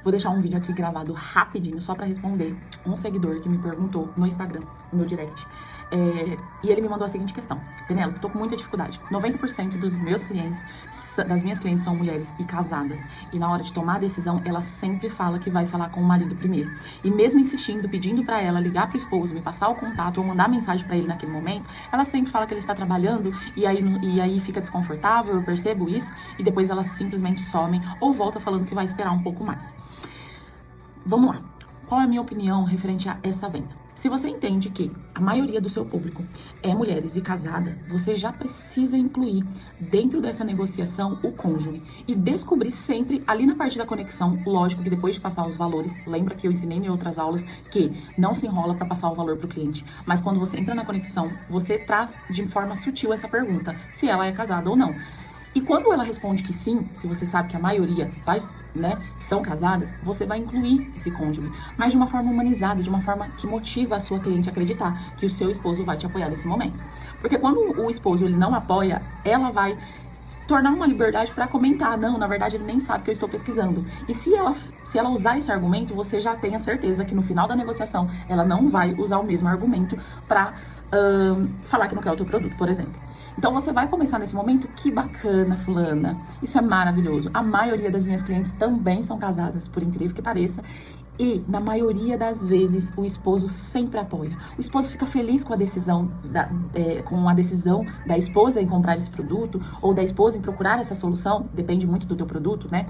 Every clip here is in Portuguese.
Vou deixar um vídeo aqui gravado rapidinho só pra responder um seguidor que me perguntou no Instagram, no meu direct. E ele me mandou a seguinte questão: Penélope, tô com muita dificuldade. 90% dos meus clientes, das minhas clientes são mulheres e casadas. E na hora de tomar a decisão, ela sempre fala que vai falar com o marido primeiro. E mesmo insistindo, pedindo pra ela ligar pro esposo, me passar o contato ou mandar mensagem pra ele naquele momento, ela sempre fala que ele está trabalhando e aí fica desconfortável, eu percebo isso, e depois elas simplesmente somem ou volta falando que vai esperar um pouco mais. Vamos lá. Qual é a minha opinião referente a essa venda? Se você entende que a maioria do seu público é mulheres e casada, você já precisa incluir dentro dessa negociação o cônjuge e descobrir sempre ali na parte da conexão, lógico que depois de passar os valores, lembra que eu ensinei em outras aulas que não se enrola para passar o valor para o cliente, mas quando você entra na conexão, você traz de forma sutil essa pergunta, se ela é casada ou não. E quando ela responde que sim, se você sabe que a maioria são casadas, você vai incluir esse cônjuge, mas de uma forma humanizada, de uma forma que motiva a sua cliente a acreditar que o seu esposo vai te apoiar nesse momento. Porque quando o esposo ele não apoia, ela vai tornar uma liberdade para comentar, não, na verdade ele nem sabe que eu estou pesquisando. E se ela usar esse argumento, você já tem a certeza que no final da negociação ela não vai usar o mesmo argumento para falar que não quer o teu produto, por exemplo. Então você vai começar nesse momento, que bacana, fulana, isso é maravilhoso. A maioria das minhas clientes também são casadas, por incrível que pareça, e na maioria das vezes o esposo sempre apoia. O esposo fica feliz com a decisão da esposa em comprar esse produto, ou da esposa em procurar essa solução, depende muito do teu produto, né?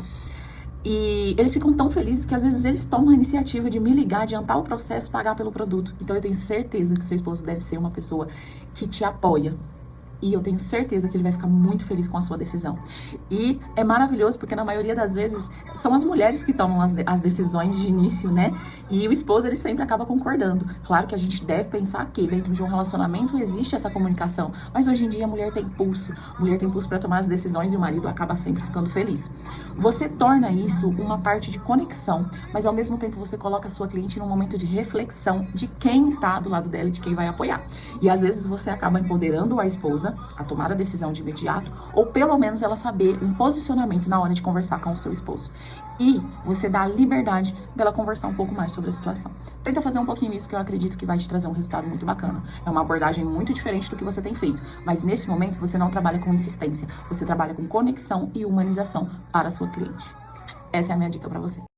E eles ficam tão felizes que às vezes eles tomam a iniciativa de me ligar, adiantar o processo, pagar pelo produto. Então eu tenho certeza que seu esposo deve ser uma pessoa que te apoia. E eu tenho certeza que ele vai ficar muito feliz com a sua decisão. E é maravilhoso porque na maioria das vezes são as mulheres que tomam as decisões de início, né? E o esposo, ele sempre acaba concordando. Claro que a gente deve pensar que dentro de um relacionamento existe essa comunicação. Mas hoje em dia a mulher tem pulso. A mulher tem pulso para tomar as decisões e o marido acaba sempre ficando feliz. Você torna isso uma parte de conexão, mas ao mesmo tempo você coloca a sua cliente num momento de reflexão de quem está do lado dela e de quem vai apoiar. E às vezes você acaba empoderando a esposa a tomar a decisão de imediato, ou pelo menos ela saber um posicionamento na hora de conversar com o seu esposo. E você dá a liberdade dela conversar um pouco mais sobre a situação. Tenta fazer um pouquinho isso que eu acredito que vai te trazer um resultado muito bacana. É uma abordagem muito diferente do que você tem feito, mas nesse momento você não trabalha com insistência, você trabalha com conexão e humanização para a sua cliente. Essa é a minha dica para você.